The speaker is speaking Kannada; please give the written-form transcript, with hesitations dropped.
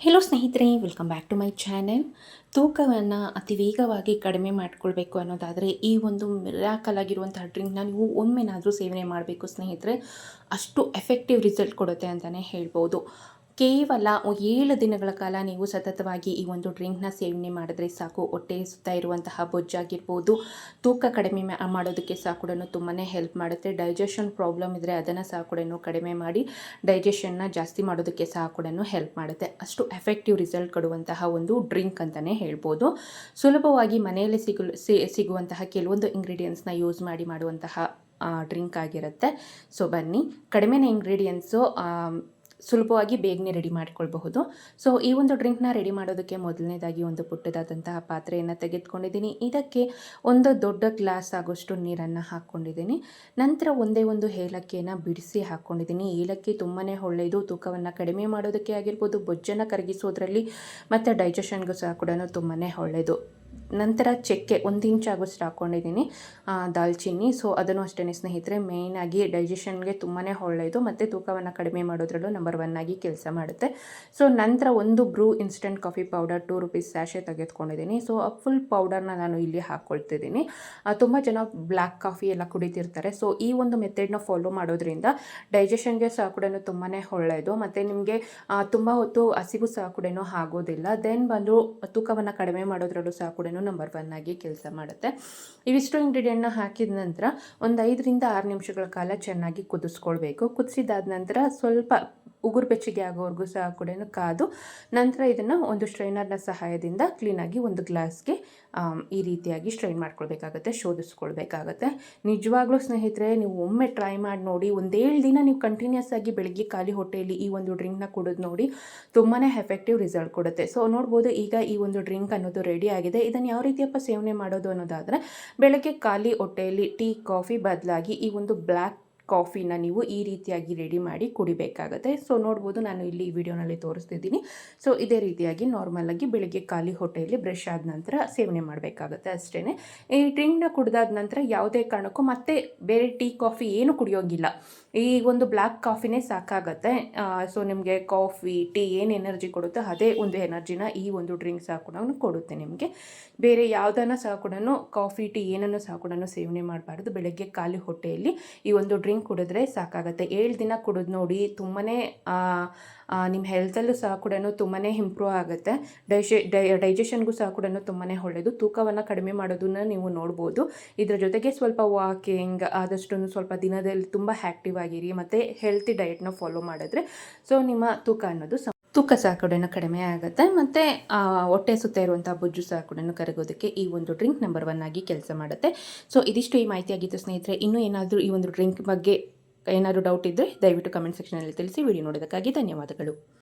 ಹೆಲೋ ಸ್ನೇಹಿತರೆ, welcome back to my channel. ತೂಕವನ್ನು ಅತಿ ವೇಗವಾಗಿ ಕಡಿಮೆ ಮಾಡಿಕೊಳ್ಬೇಕು ಅನ್ನೋದಾದರೆ ಈ ಒಂದು ಮಿರಾಕಲ್ ಆಗಿರುವಂತಹ ಡ್ರಿಂಕ್ನ ನೀವು ಒಮ್ಮೆನಾದರೂ ಸೇವನೆ ಮಾಡಬೇಕು ಸ್ನೇಹಿತರೆ. ಅಷ್ಟು ಎಫೆಕ್ಟಿವ್ ರಿಸಲ್ಟ್ ಕೊಡುತ್ತೆ ಅಂತಲೇ ಹೇಳ್ಬೋದು. ಕೇವಲ 7 ದಿನಗಳ ಕಾಲ ನೀವು ಸತತವಾಗಿ ಈ ಒಂದು ಡ್ರಿಂಕ್ನ ಸೇವನೆ ಮಾಡಿದ್ರೆ ಸಾಕು. ಹೊಟ್ಟೆ ಸುತ್ತ ಇರುವಂತಹ ಬೊಜ್ಜಾಗಿರ್ಬೋದು, ತೂಕ ಕಡಿಮೆ ಮಾಡೋದಕ್ಕೆ ಸಹ ಕೂಡ ತುಂಬಾ ಹೆಲ್ಪ್ ಮಾಡುತ್ತೆ. ಡೈಜೆಷನ್ ಪ್ರಾಬ್ಲಮ್ ಇದ್ದರೆ ಅದನ್ನು ಸಹ ಕೂಡ ಕಡಿಮೆ ಮಾಡಿ ಡೈಜೆಷನ್ನ ಜಾಸ್ತಿ ಮಾಡೋದಕ್ಕೆ ಸಹ ಕೂಡ ಹೆಲ್ಪ್ ಮಾಡುತ್ತೆ. ಅಷ್ಟು ಎಫೆಕ್ಟಿವ್ ರಿಸಲ್ಟ್ ಕೊಡುವಂತಹ ಒಂದು ಡ್ರಿಂಕ್ ಅಂತಲೇ ಹೇಳ್ಬೋದು. ಸುಲಭವಾಗಿ ಮನೆಯಲ್ಲೇ ಸಿಗುವಂತಹ ಕೆಲವೊಂದು ಇಂಗ್ರೀಡಿಯೆಂಟ್ಸ್ನ ಯೂಸ್ ಮಾಡಿ ಮಾಡುವಂತಹ ಡ್ರಿಂಕ್ ಆಗಿರುತ್ತೆ. ಸೊ ಬನ್ನಿ, ಕಡಿಮೆನೇ ಇಂಗ್ರೀಡಿಯೆಂಟ್ಸು, ಸುಲಭವಾಗಿ ಬೇಗನೆ ರೆಡಿ ಮಾಡಿಕೊಳ್ಬಹುದು. ಸೊ ಈ ಒಂದು ಡ್ರಿಂಕ್ನ ರೆಡಿ ಮಾಡೋದಕ್ಕೆ ಮೊದಲನೇದಾಗಿ ಒಂದು ಪುಟ್ಟದಾದಂತಹ ಪಾತ್ರೆಯನ್ನು ತೆಗೆದುಕೊಂಡಿದ್ದೀನಿ. ಇದಕ್ಕೆ ಒಂದು ದೊಡ್ಡ ಗ್ಲಾಸ್ ಆಗೋಷ್ಟು ನೀರನ್ನು ಹಾಕ್ಕೊಂಡಿದ್ದೀನಿ. ನಂತರ ಒಂದೇ ಒಂದು ಏಲಕ್ಕಿಯನ್ನು ಬಿಡಿಸಿ ಹಾಕ್ಕೊಂಡಿದ್ದೀನಿ. ಏಲಕ್ಕಿ ತುಂಬಾ ಒಳ್ಳೆಯದು, ತೂಕವನ್ನು ಕಡಿಮೆ ಮಾಡೋದಕ್ಕೆ ಆಗಿರ್ಬೋದು, ಬೊಜ್ಜನ್ನು ಕರಗಿಸೋದ್ರಲ್ಲಿ ಮತ್ತು ಡೈಜೆಷನ್ಗೂ ಸಹ ಕೂಡ ತುಂಬಾ ಒಳ್ಳೆಯದು. ನಂತರ ಚಕ್ಕೆ 1 ಇಂಚ್ ಆಗೋಷ್ಟು ಹಾಕ್ಕೊಂಡಿದ್ದೀನಿ. ದಾಲ್ಚಿನ್ನಿ, ಸೊ ಅದನ್ನು ಅಷ್ಟೇ ಸ್ನೇಹಿತರೆ, ಮೇಯ್ನಾಗಿ ಡೈಜೆಷನ್ಗೆ ತುಂಬಾ ಒಳ್ಳೆಯದು ಮತ್ತು ತೂಕವನ್ನು ಕಡಿಮೆ ಮಾಡೋದ್ರಲ್ಲೂ ನಂಬರ್ 1 ಆಗಿ ಕೆಲಸ ಮಾಡುತ್ತೆ. ಸೊ ನಂತರ ಒಂದು Bru instant coffee powder 2 rupees sachet ತೆಗೆದುಕೊಂಡಿದ್ದೀನಿ. ಸೊ ಆ ಫುಲ್ ಪೌಡರ್ನ ನಾನು ಇಲ್ಲಿ ಹಾಕ್ಕೊಳ್ತಿದ್ದೀನಿ. ತುಂಬ ಜನ ಬ್ಲ್ಯಾಕ್ ಕಾಫಿ ಎಲ್ಲ ಕುಡಿತಿರ್ತಾರೆ. ಸೊ ಈ ಒಂದು ಮೆಥಡ್ನ ಫಾಲೋ ಮಾಡೋದ್ರಿಂದ ಡೈಜೆಷನ್ಗೆ ಸಹ ಕೂಡ ತುಂಬಾ ಒಳ್ಳೆಯದು ಮತ್ತು ನಿಮಗೆ ತುಂಬ ಹೊತ್ತು ಹಸಿವು ಸಹ ಕೂಡ ಆಗೋದಿಲ್ಲ. ದೆನ್ ಬಂದು ತೂಕವನ್ನು ಕಡಿಮೆ ಮಾಡೋದ್ರಲ್ಲೂ ಸಹ ಕೂಡ ನಂಬರ್ 1 ಆಗಿ ಕೆಲಸ ಮಾಡುತ್ತೆ. ಇವಿಷ್ಟು ಇಂಗ್ರೀಡಿಯೆಂಟ್ನ ಹಾಕಿದ ನಂತರ ಒಂದು 5 ರಿಂದ 6 ನಿಮಿಷಗಳ ಕಾಲ ಚೆನ್ನಾಗಿ ಕುದಿಸ್ಕೊಳ್ಬೇಕು. ಕುದಿಸಿದಾದ ನಂತರ ಸ್ವಲ್ಪ ಉಗುರು ಬೆಚ್ಚಗೆ ಆಗೋವರೆಗೂ ಸಹ ಕೂಡ ಕಾದು ನಂತರ ಇದನ್ನು ಒಂದು ಸ್ಟ್ರೈನರ್ನ ಸಹಾಯದಿಂದ ಕ್ಲೀನಾಗಿ ಒಂದು ಗ್ಲಾಸ್ಗೆ ಈ ರೀತಿಯಾಗಿ ಸ್ಟ್ರೈನ್ ಮಾಡ್ಕೊಳ್ಬೇಕಾಗತ್ತೆ, ಶೋಧಿಸ್ಕೊಳ್ಬೇಕಾಗತ್ತೆ. ನಿಜವಾಗ್ಲೂ ಸ್ನೇಹಿತರೆ, ನೀವು ಒಮ್ಮೆ ಟ್ರೈ ಮಾಡಿ ನೋಡಿ. 7 ದಿನ ನೀವು ಕಂಟಿನ್ಯೂಸ್ ಆಗಿ ಬೆಳಗ್ಗೆ ಖಾಲಿ ಹೊಟ್ಟೆಯಲ್ಲಿ ಈ ಒಂದು ಡ್ರಿಂಕ್ನ ಕುಡಿದು ನೋಡಿ, ತುಂಬಾ ಎಫೆಕ್ಟಿವ್ ರಿಸಲ್ಟ್ ಕೊಡುತ್ತೆ. ಸೊ ನೋಡ್ಬೋದು, ಈಗ ಈ ಒಂದು ಡ್ರಿಂಕ್ ಅನ್ನೋದು ರೆಡಿ ಆಗಿದೆ. ಇದನ್ನು ಯಾವ ರೀತಿಯಪ್ಪ ಸೇವನೆ ಮಾಡೋದು ಅನ್ನೋದಾದರೆ, ಬೆಳಗ್ಗೆ ಖಾಲಿ ಹೊಟ್ಟೆಯಲ್ಲಿ ಟೀ ಕಾಫಿ ಬದಲಾಗಿ ಈ ಒಂದು ಬ್ಲ್ಯಾಕ್ ಕಾಫಿನ ನೀವು ಈ ರೀತಿಯಾಗಿ ರೆಡಿ ಮಾಡಿ ಕುಡಿಬೇಕಾಗುತ್ತೆ. ಸೊ ನೋಡ್ಬೋದು, ನಾನು ಇಲ್ಲಿ ಈ ವಿಡಿಯೋನಲ್ಲಿ ತೋರಿಸ್ತಿದ್ದೀನಿ. ಸೊ ಇದೇ ರೀತಿಯಾಗಿ ನಾರ್ಮಲಾಗಿ ಬೆಳಗ್ಗೆ ಖಾಲಿ ಹೊಟ್ಟೆಯಲ್ಲಿ ಬ್ರಷ್ ಆದ ನಂತರ ಸೇವನೆ ಮಾಡಬೇಕಾಗುತ್ತೆ ಅಷ್ಟೇ. ಈ ಡ್ರಿಂಕ್ನ ಕುಡಿದಾದ ನಂತರ ಯಾವುದೇ ಕಾರಣಕ್ಕೂ ಮತ್ತೆ ಬೇರೆ ಟೀ ಕಾಫಿ ಏನು ಕುಡಿಯೋಂಗಿಲ್ಲ. ಈ ಒಂದು ಬ್ಲ್ಯಾಕ್ ಕಾಫಿನೇ ಸಾಕಾಗತ್ತೆ. ಸೊ ನಿಮಗೆ ಕಾಫಿ ಟೀ ಏನು ಎನರ್ಜಿ ಕೊಡುತ್ತೋ ಅದೇ ಒಂದು ಎನರ್ಜಿನ ಈ ಒಂದು ಡ್ರಿಂಕ್ ಸಹ ಕೂಡ ಕೊಡುತ್ತೆ ನಿಮಗೆ. ಬೇರೆ ಯಾವುದನ್ನು ಸಹ ಕೂಡ ಕಾಫಿ ಟೀ ಏನನ್ನು ಸಹ ಕೂಡ ಸೇವನೆ ಮಾಡಬಾರ್ದು. ಬೆಳಗ್ಗೆ ಖಾಲಿ ಹೊಟ್ಟೆಯಲ್ಲಿ ಈ ಒಂದು ಡ್ರಿಂಕ್ ಕುಡಿದ್ರೆ ಸಾಕಾಗುತ್ತೆ. 7 ದಿನ ಕುಡಿದು ನೋಡಿ, ತುಂಬಾ ನಿಮ್ಮ ಹೆಲ್ತಲ್ಲೂ ಸಹ ಕೂಡ ತುಂಬಾ ಇಂಪ್ರೂವ್ ಆಗುತ್ತೆ. ಡೈಜೆಷನ್ಗೂ ಸಹ ಕೂಡ ತುಂಬಾ ಒಳ್ಳೆಯದು. ತೂಕವನ್ನು ಕಡಿಮೆ ಮಾಡೋದನ್ನು ನೀವು ನೋಡ್ಬೋದು. ಇದರ ಜೊತೆಗೆ ಸ್ವಲ್ಪ ವಾಕಿಂಗ್, ಆದಷ್ಟು ಸ್ವಲ್ಪ ದಿನದಲ್ಲಿ ತುಂಬ ಆ್ಯಕ್ಟಿವ್ ಆಗಿರಿ ಮತ್ತು ಹೆಲ್ತಿ ಡಯಟ್ನ ಫಾಲೋ ಮಾಡಿದ್ರೆ ಸೊ ನಿಮ್ಮ ತೂಕ ಸಹ ಕೂಡ ಕಡಿಮೆ ಆಗುತ್ತೆ ಮತ್ತು ಹೊಟ್ಟೆ ಸುತ್ತ ಇರುವಂಥ ಬೊಜ್ಜು ಸಹ ಕೂಡ ಕರಗೋದಕ್ಕೆ ಈ ಒಂದು ಡ್ರಿಂಕ್ ನಂಬರ್ 1 ಆಗಿ ಕೆಲಸ ಮಾಡುತ್ತೆ. ಸೊ ಇದಿಷ್ಟು ಈ ಮಾಹಿತಿ ಆಗಿತ್ತು ಸ್ನೇಹಿತರೆ. ಇನ್ನೂ ಏನಾದರೂ ಈ ಒಂದು ಡ್ರಿಂಕ್ ಬಗ್ಗೆ ಏನಾದರೂ ಡೌಟ್ ಇದ್ದರೆ ದಯವಿಟ್ಟು ಕಮೆಂಟ್ ಸೆಕ್ಷನಲ್ಲಿ ತಿಳಿಸಿ. ವಿಡಿಯೋ ನೋಡೋದಕ್ಕಾಗಿ ಧನ್ಯವಾದಗಳು.